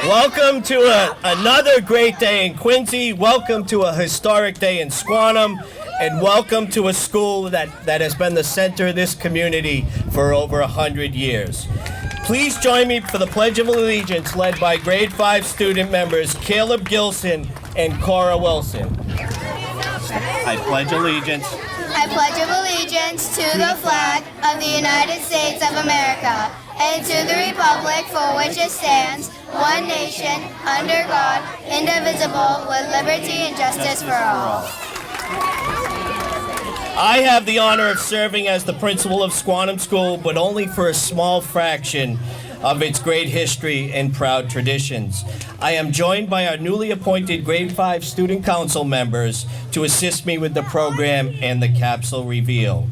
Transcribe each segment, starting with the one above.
Welcome to another great day in Quincy. Welcome to a historic day in Squantum. And welcome to a school that has been the center of this community for over 100 years. Please join me for the Pledge of Allegiance led by grade 5 student members Caleb Gilson and Cora Wilson. I pledge allegiance. I pledge allegiance to the flag of the United States of America and to the republic for which it stands, one nation, under God, indivisible, with liberty and justice for all. I have the honor of serving as the principal of Squantum School, but only for a small fraction of its great history and proud traditions. I am joined by our newly appointed grade 5 student council members to assist me with the program and the capsule reveal.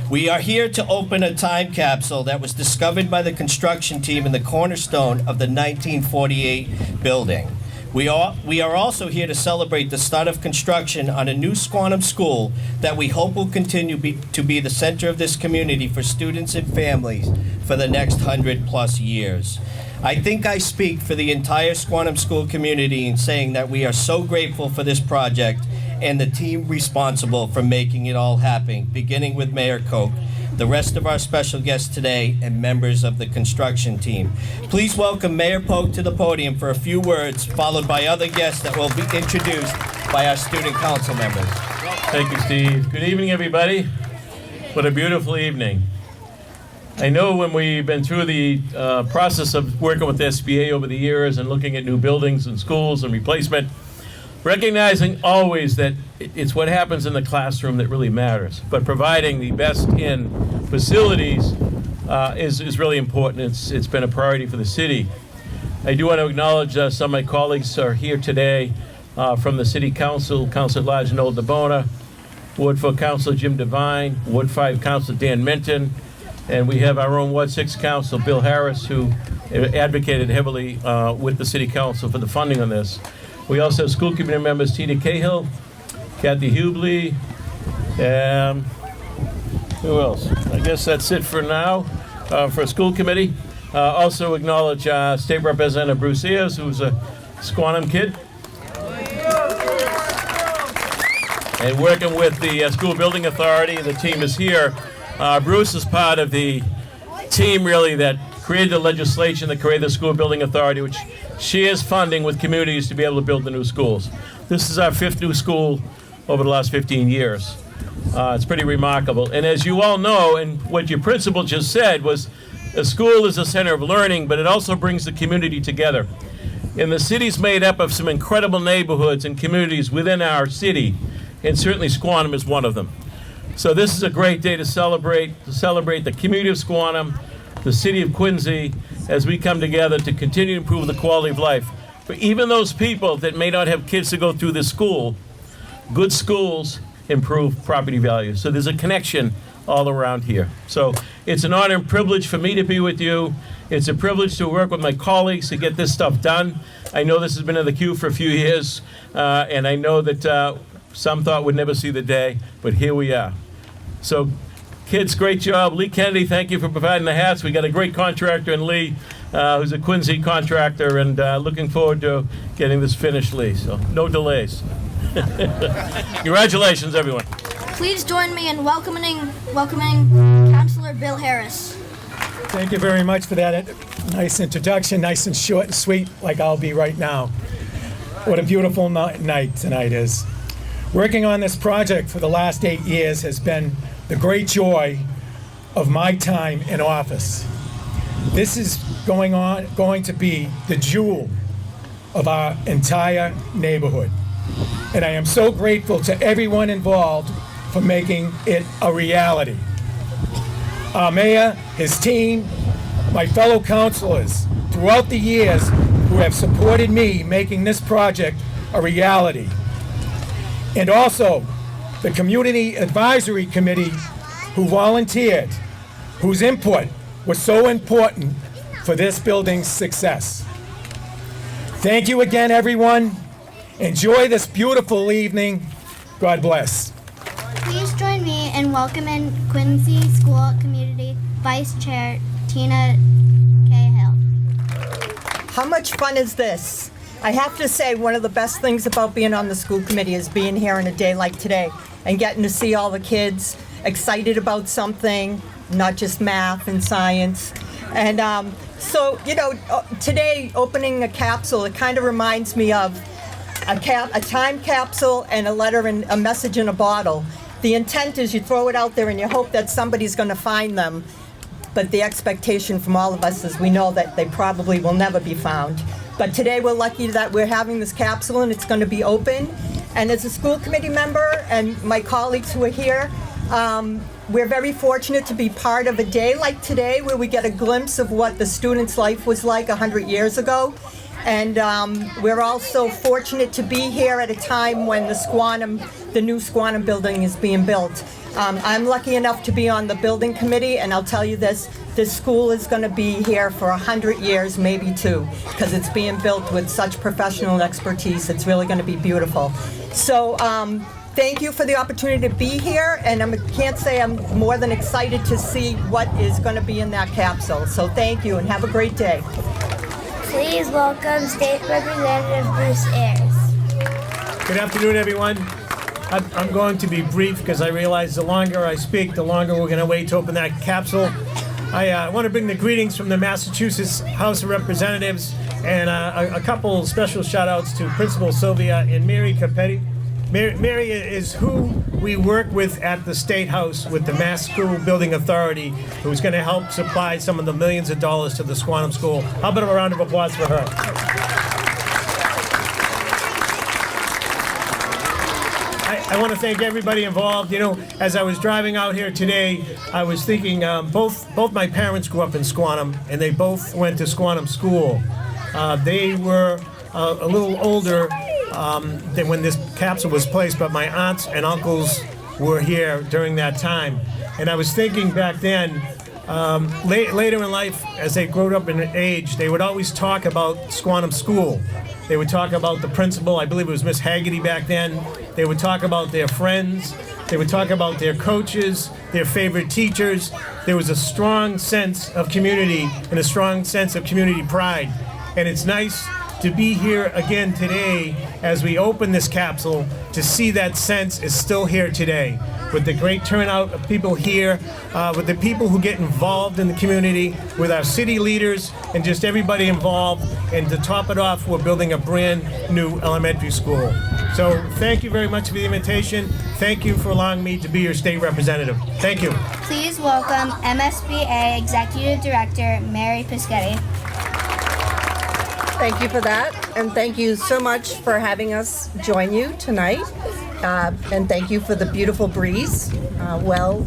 We are here to open a time capsule that was discovered by the construction team in the cornerstone of the 1948 building. We are also here to celebrate the start of construction on a new Squantum school that we hope will continue to be the center of this community for students and families for the next 100+ years. I think I speak for the entire Squantum school community in saying that we are so grateful for this project and the team responsible for making it all happen, beginning with Mayor Koch, the rest of our special guests today, and members of the construction team. Please welcome Mayor Polk to the podium for a few words, followed by other guests that will be introduced by our student council members. Thank you, Steve. Good evening, everybody. What a beautiful evening. I know when we've been through the process of working with SBA over the years and looking at new buildings and schools and replacement, recognizing always that it's what happens in the classroom that really matters, but providing the best in facilities is really important. It's been a priority for the city. I do want to acknowledge some of my colleagues are here today from the City Council, Councilor Large Noel DeBona, Ward 4 Councilor Jim Devine, Ward 5 Councilor Dan Minton, and we have our own Ward 6 Councilor Bill Harris, who advocated heavily with the City Council for the funding on this. We also have school committee members Tina Cahill, Kathy Hubley, who else? I guess that's it for now for school committee. Also acknowledge State Representative Bruce Ayers, who's a Squantum kid. And working with the School Building Authority, the team is here. Bruce is part of the team really that created the legislation that created the School Building Authority, which shares funding with communities to be able to build the new schools. This is our 5th new school over the last 15 years. It's pretty remarkable. And as you all know, and what your principal just said was, a school is a center of learning, but it also brings the community together. And the city's made up of some incredible neighborhoods and communities within our city, and certainly Squantum is one of them. So this is a great day to celebrate the community of Squantum, the city of Quincy, as we come together to continue to improve the quality of life. For even those people that may not have kids to go through this school, good schools improve property values. So there's a connection all around here. So it's an honor and privilege for me to be with you. It's a privilege to work with my colleagues to get this stuff done. I know this has been in the queue for a few years, and I know that some thought would never see the day, but here we are. So kids, great job. Lee Kennedy, thank you for providing the hats. We got a great contractor in Lee, who's a Quincy contractor, and looking forward to getting this finished, Lee. So no delays. Congratulations, everyone. Please join me in welcoming Councilor Bill Harris. Thank you very much for that nice introduction, nice and short and sweet, like I'll be right now. What a beautiful night tonight is. Working on this project for the last 8 years has been the great joy of my time in office. This is going to be the jewel of our entire neighborhood. And I am so grateful to everyone involved for making it a reality. Our mayor, his team, my fellow councilors throughout the years who have supported me making this project a reality. And also the Community Advisory Committee who volunteered, whose input was so important for this building's success. Thank you again, everyone. Enjoy this beautiful evening. God bless. Please join me in welcoming Quincy School Community Vice Chair Tina Cahill. How much fun is this? I have to say, one of the best things about being on the school committee is being here on a day like today and getting to see all the kids excited about something, not just math and science. And so, today opening a capsule, it kind of reminds me of a time capsule and a letter and a message in a bottle. The intent is you throw it out there and you hope that somebody's going to find them. But the expectation from all of us is we know that they probably will never be found. But today we're lucky that we're having this capsule and it's going to be open. And as a school committee member and my colleagues who are here, we're very fortunate to be part of a day like today where we get a glimpse of what the student's life was like 100 years ago. And we're also fortunate to be here at a time when the new Squantum building is being built. I'm lucky enough to be on the building committee, and I'll tell you this school is going to be here for 100 years, maybe two, because it's being built with such professional expertise. It's really going to be beautiful. So thank you for the opportunity to be here, and I can't say I'm more than excited to see what is going to be in that capsule. So thank you, and have a great day. Please welcome State Representative Bruce Ayers. Good afternoon, everyone. I'm going to be brief because I realize the longer I speak, the longer we're going to wait to open that capsule. I want to bring the greetings from the Massachusetts House of Representatives and a couple special shout outs to Principal Sylvia and Mary Capetti. Mary is who we work with at the State House with the Mass School Building Authority, who's going to help supply some of the millions of dollars to the Squantum School. How about a round of applause for her? I want to thank everybody involved. As I was driving out here today, I was thinking both my parents grew up in Squantum, and they both went to Squantum School. They were a little older than when this capsule was placed, but my aunts and uncles were here during that time. And I was thinking back then, later in life, as they grew up in age, they would always talk about Squantum School. They would talk about the principal, I believe it was Miss Haggerty back then. They would talk about their friends. They would talk about their coaches, their favorite teachers. There was a strong sense of community and a strong sense of community pride. And it's nice to be here again today as we open this capsule to see that sense is still here today. With the great turnout of people here, with the people who get involved in the community, with our city leaders and just everybody involved. And to top it off, we're building a brand new elementary school. So thank you very much for the invitation. Thank you for allowing me to be your state representative. Thank you. Please welcome MSBA Executive Director Mary Pischetti. Thank you for that, and thank you so much for having us join you tonight. And thank you for the beautiful breeze, well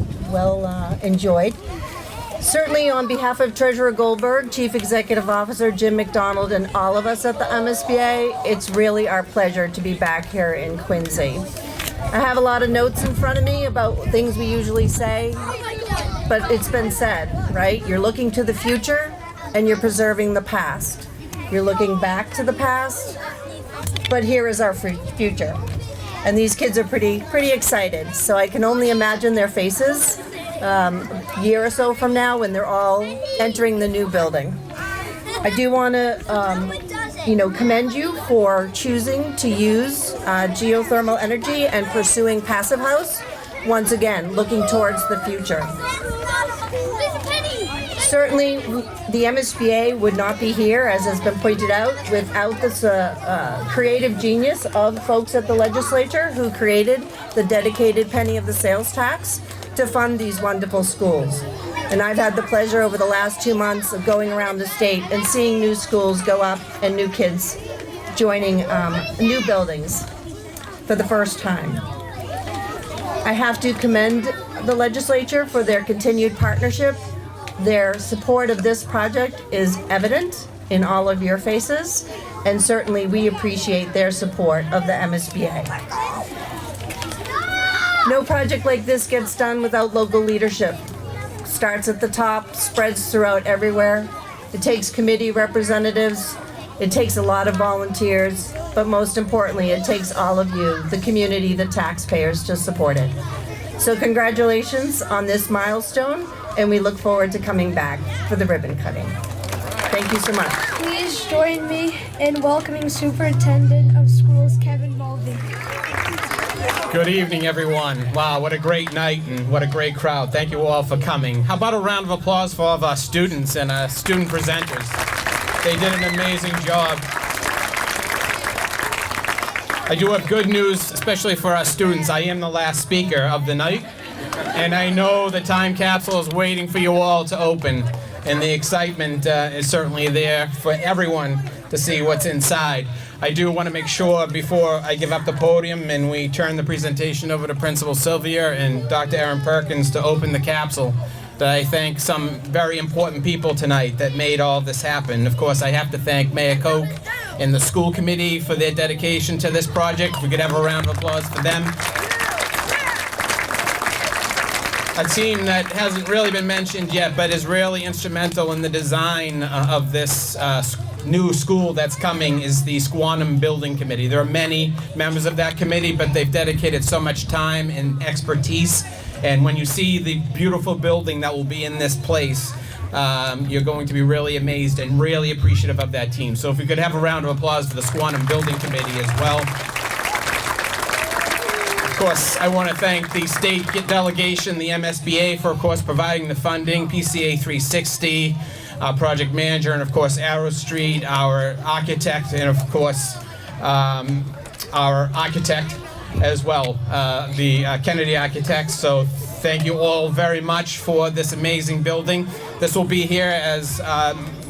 enjoyed. Certainly on behalf of Treasurer Goldberg, Chief Executive Officer Jim McDonald, and all of us at the MSBA, it's really our pleasure to be back here in Quincy. I have a lot of notes in front of me about things we usually say, but it's been said, right? You're looking to the future and you're preserving the past. You're looking back to the past, but here is our future. And these kids are pretty excited, so I can only imagine their faces a year or so from now when they're all entering the new building. I do want to commend you for choosing to use geothermal energy and pursuing Passive House. Once again, looking towards the future. Certainly, the MSBA would not be here, as has been pointed out, without this creative genius of folks at the legislature who created the dedicated penny of the sales tax to fund these wonderful schools. And I've had the pleasure over the last 2 months of going around the state and seeing new schools go up and new kids joining new buildings for the first time. I have to commend the legislature for their continued partnership. Their support of this project is evident in all of your faces, and certainly we appreciate their support of the MSBA. No project like this gets done without local leadership. Starts at the top, spreads throughout everywhere. It takes committee representatives, it takes a lot of volunteers, but most importantly, it takes all of you, the community, the taxpayers, to support it. So congratulations on this milestone, and we look forward to coming back for the ribbon cutting. Thank you so much. Please join me in welcoming Superintendent of Schools Kevin Mulvey. Good evening, everyone. Wow, what a great night and what a great crowd. Thank you all for coming. How about a round of applause for all of our students and student presenters? They did an amazing job. I do have good news, especially for our students. I am the last speaker of the night, and I know the time capsule is waiting for you all to open, and the excitement is certainly there for everyone to see what's inside. I do want to make sure before I give up the podium and we turn the presentation over to Principal Sylvia and Dr. Aaron Perkins to open the capsule, that I thank some very important people tonight that made all this happen. Of course, I have to thank Mayor Koch and the school committee for their dedication to this project. If we could have a round of applause for them. A team that hasn't really been mentioned yet, but is really instrumental in the design of this new school that's coming, is the Squantum Building Committee. There are many members of that committee, but they've dedicated so much time and expertise. And when you see the beautiful building that will be in this place, you're going to be really amazed and really appreciative of that team. So if we could have a round of applause for the Squantum Building Committee as well. Of course, I want to thank the state delegation, the MSBA, for, of course, providing the funding, PCA 360, our project manager, and, of course, Arrow Street, our architect, and, of course, our architect as well, the Kennedy Architects. So thank you all very much for this amazing building. This will be here, as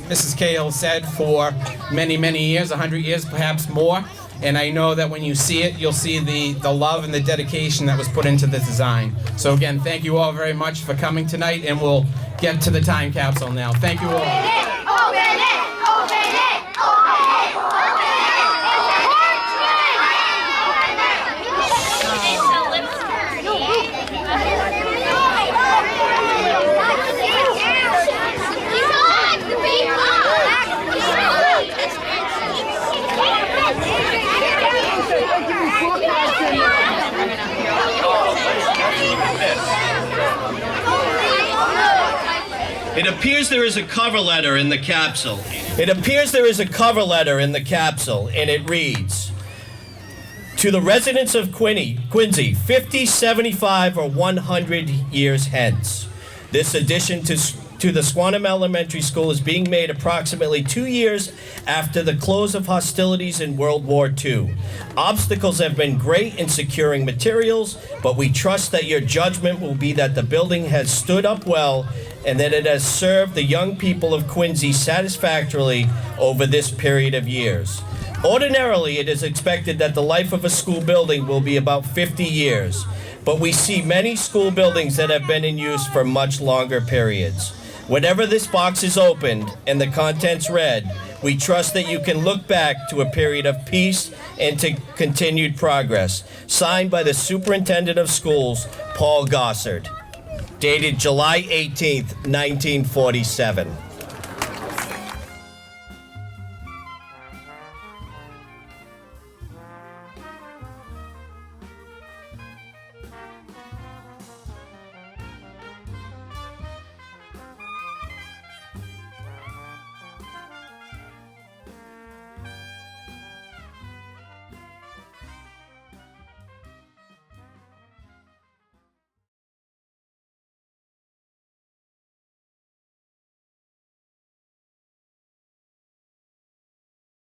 Mrs. Cahill said, for many, many years, 100 years, perhaps more. And I know that when you see it, you'll see the love and the dedication that was put into the design. So again, thank you all very much for coming tonight, and we'll get to the time capsule now. Thank you all. Open it! Open it! Open it! Open It appears there is a cover letter in the capsule. It appears there is a cover letter in the capsule, and it reads, "To the residents of Quincy, 50, 75, or 100 years hence. This addition to the Squantum Elementary School is being made approximately 2 years after the close of hostilities in World War II. Obstacles have been great in securing materials, but we trust that your judgment will be that the building has stood up well and that it has served the young people of Quincy satisfactorily over this period of years. Ordinarily, it is expected that the life of a school building will be about 50 years, but we see many school buildings that have been in use for much longer periods. Whenever this box is opened and the contents read, we trust that you can look back to a period of peace and to continued progress. Signed by the Superintendent of Schools, Paul Gossard. Dated July 18th, 1947.